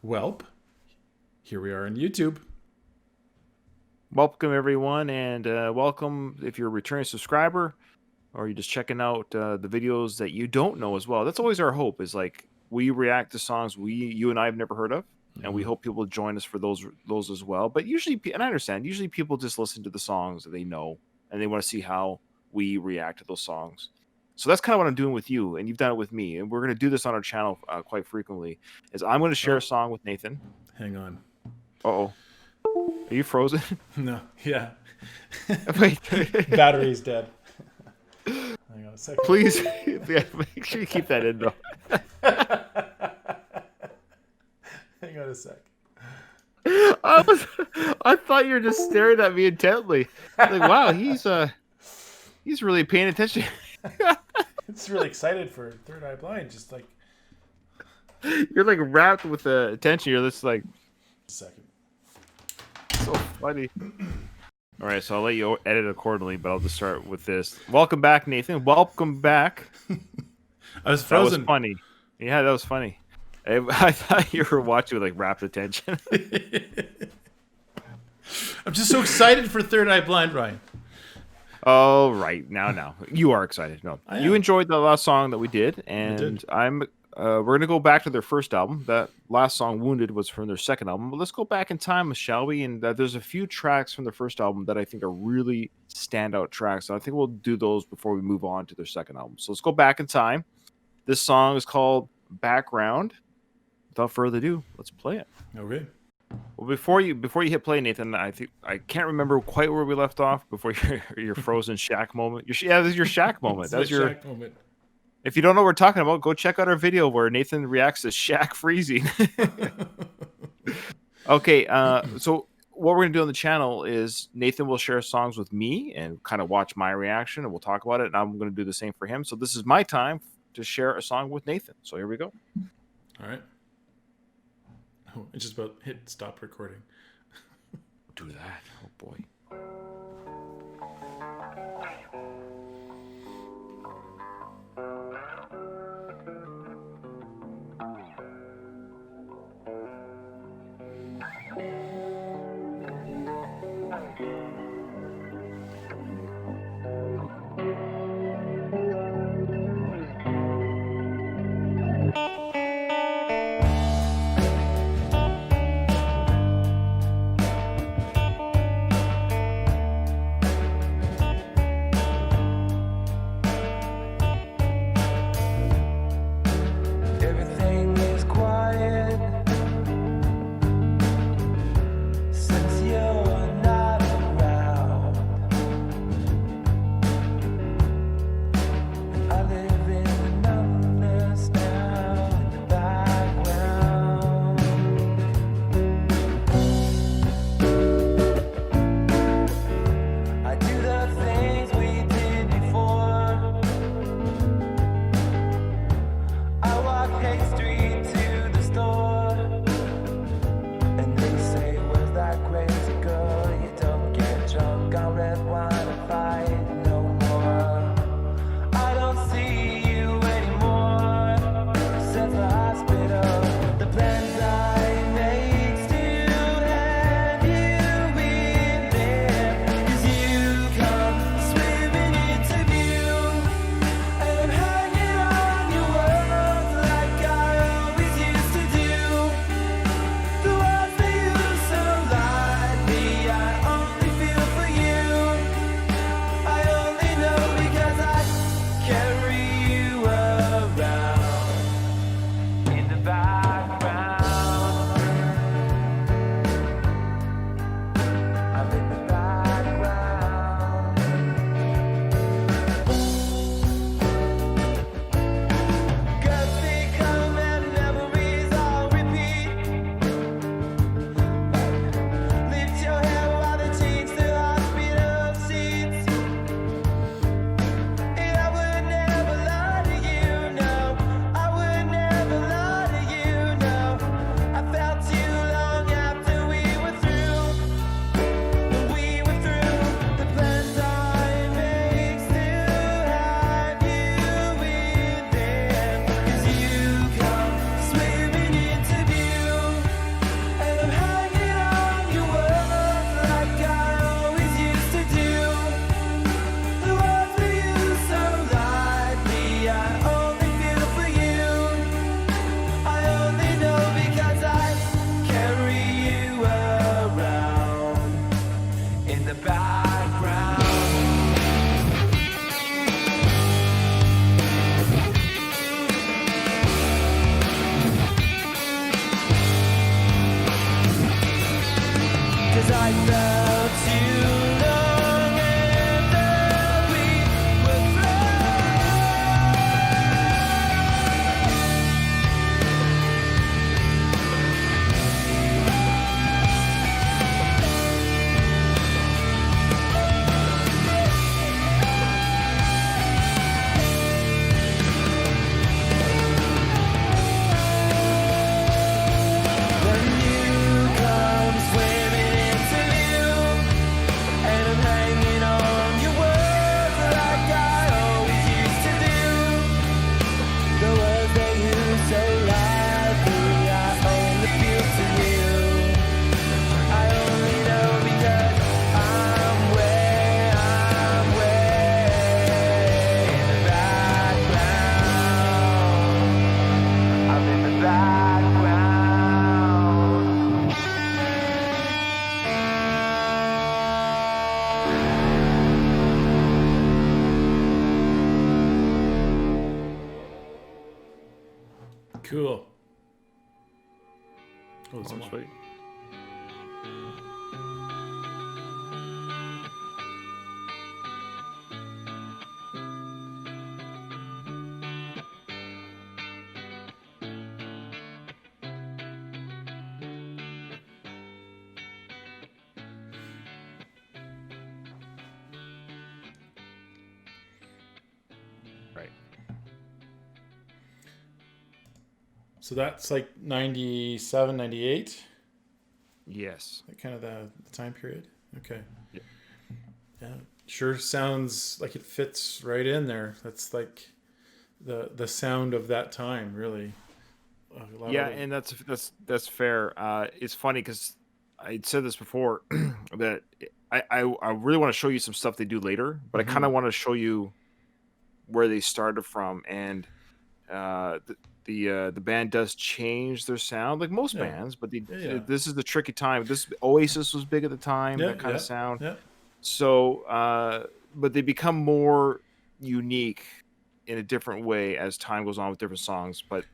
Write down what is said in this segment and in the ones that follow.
Welp, here we are on YouTube. Welcome everyone, and welcome if you're a returning subscriber or you're just checking out the videos that you don't know as well. That's always our hope, is like we react to songs you and I have never heard of, and we hope people join us for those as well. But usually, and I understand, usually people just listen to the songs that they know and they want to see how we react to those songs. So that's kind of what I'm doing with you, and you've done it with me, and we're going to do this on our channel quite frequently. Is I'm going to share a song with Nathan. Hang on. Uh-oh. Are you frozen? No. Yeah. Wait. Battery's dead. Hang on a second. Please, yeah, make sure you keep that in, though. Hang on a sec. I thought you were just staring at me intently. Like, wow, he's really paying attention. It's really excited for Third Eye Blind. Just like you're like wrapped with the attention. You're just like a second. So funny. All right, so I'll let you edit accordingly, but I'll just start with this. Welcome back, Nathan. Welcome back. I was frozen. That was funny. Yeah, that was funny. I thought you were watching with like rapt attention. I'm just so excited for Third Eye Blind, Ryan. Oh, right. Now. You are excited. No. You enjoyed the last song that we did, and we're going to go back to their first album. That last song, Wounded, was from their second album. But let's go back in time, shall we? And there's a few tracks from their first album that I think are really standout tracks. So I think we'll do those before we move on to their second album. So let's go back in time. This song is called Background. Without further ado, let's play it. Okay. Well, before you hit play, Nathan, I can't remember quite where we left off before your frozen Shaq moment. This is your Shaq moment. That's your Shaq moment. If you don't know what we're talking about, go check out our video where Nathan reacts to Shaq freezing. Okay, so what we're gonna do on the channel is Nathan will share songs with me and kind of watch my reaction, and we'll talk about it. And I'm gonna do the same for him. So this is my time to share a song with Nathan. So here we go. All right. Oh, I just about hit stop recording. Do that. Oh boy. felt too long and that we would when you come swimming into view, and I'm hanging on your words like I always used to do. The words that you say loudly, I only feel to you. I only know because I'm way in the background. I'm in the background. Cool. Oh, there's Oh, more. sweet. Right. So that's like 97, 98. Yes. That kind of the time period. Okay. Yeah. Yeah. Sure sounds like it fits right in there. That's like the sound of that time, really. A lot Yeah, of the- and that's fair. It's funny because I said this before that I really want to show you some stuff they do later, but I kind of want to show you where they started from, and the band does change their sound like most Yeah. bands, but Yeah. this is the tricky time. This Oasis was big at the time, Yeah. that kind Yeah. of sound. Yeah. So, but they become more unique in a different way as time goes on with different songs. But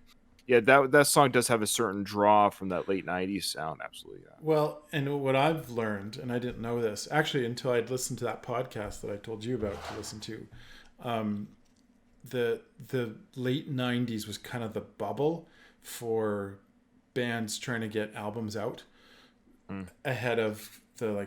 yeah, that song does have a certain draw from that late '90s sound. Absolutely, yeah. Well, and what I've learned, and I didn't know this actually until I'd listened to that podcast that I told you about to listen to, the late '90s was kind of the bubble for bands trying to get albums out ahead of the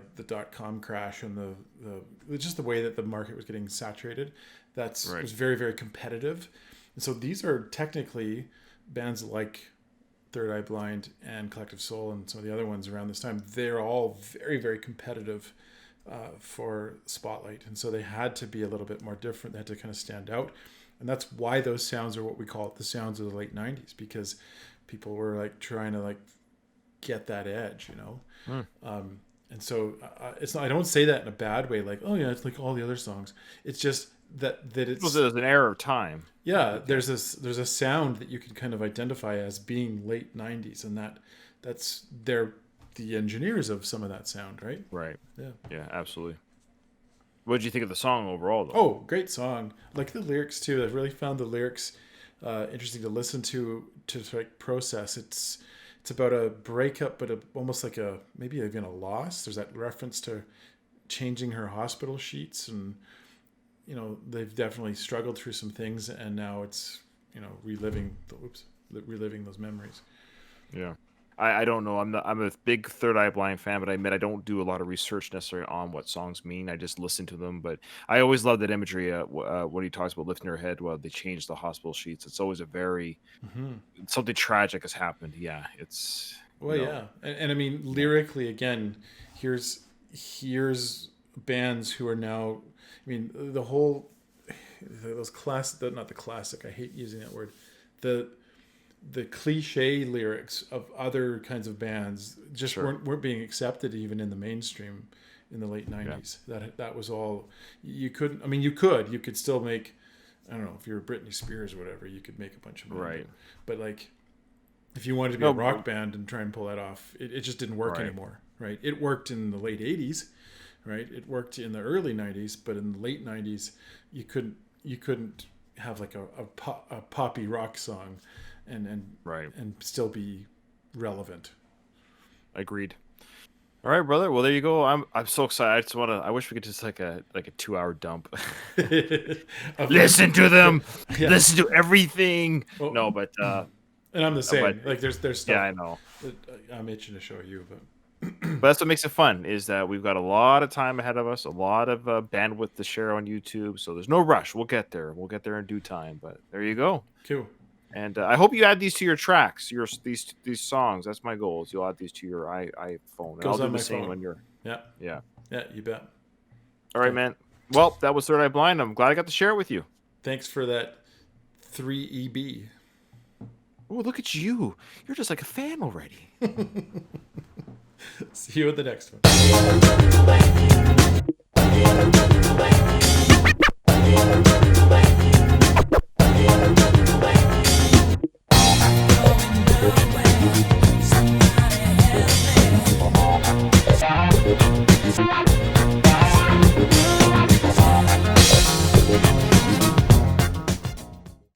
.com crash and the just the way that the market was getting saturated. That's Right. was very, very competitive, and so these are technically bands like Third Eye Blind and Collective Soul and some of the other ones around this time. They're all very, very competitive for spotlight, and so they had to be a little bit more different. They had to kind of stand out, and that's why those sounds are what we call the sounds of the late '90s, because people were like trying to like get that edge, you know. And so it's not, I don't say that in a bad way, like, oh yeah, it's like all the other songs. It's just that It it's was an era of time. yeah, there's a sound that you can kind of identify as being late '90s, and they're the engineers of some of that sound, right? Right. Yeah. Yeah, absolutely. What did you think of the song overall, though? Oh, great song! Like the lyrics too. I really found the lyrics interesting to listen to like process. It's about a breakup, but almost like maybe even a loss. There's that reference to changing her hospital sheets, and you know they've definitely struggled through some things, and now it's reliving those memories. Yeah. I don't know. I'm a big Third Eye Blind fan, but I admit I don't do a lot of research necessarily on what songs mean. I just listen to them. But I always love that imagery. When he talks about lifting her head while they change the hospital sheets, it's always a very something tragic has happened. Yeah, it's Well, yeah, and I mean lyrically again, here's bands who are now. I mean those not the classic. I hate using that word. The cliche lyrics of other kinds of bands just weren't being accepted even in the mainstream in the late '90s. That was all you couldn't. I mean, you could still make. I don't know if you're Britney Spears or whatever, you could make a bunch of money. Right. But like, if you wanted to be a rock band and try and pull that off, it just didn't work anymore. Right. It worked in the late '80s. Right. It worked in the early '90s, but in the late '90s, you couldn't have like a poppy rock song and still be relevant. Agreed. All right, brother. Well, there you go. I'm so excited. I just want to. I wish we could just like a 2-hour dump. Listen to them. Yeah. Listen to everything. Well, No, but and I'm the same. but- Like there's stuff yeah, I know. that I'm itching to show you, but But that's what makes it fun. Is that we've got a lot of time ahead of us, a lot of bandwidth to share on YouTube. So there's no rush. We'll get there. We'll get there in due time. But there you go. cool. And I hope you add these to your tracks, these songs. That's my goal. Is you'll add these to your iPhone. And Goes I'll do on the my same phone. on your. Yeah, Yeah. you bet. All right, man. Well, that was Third Eye Blind. I'm glad I got to share it with you. Thanks for that 3EB. Oh, look at you. You're just like a fan already. See you at the next one.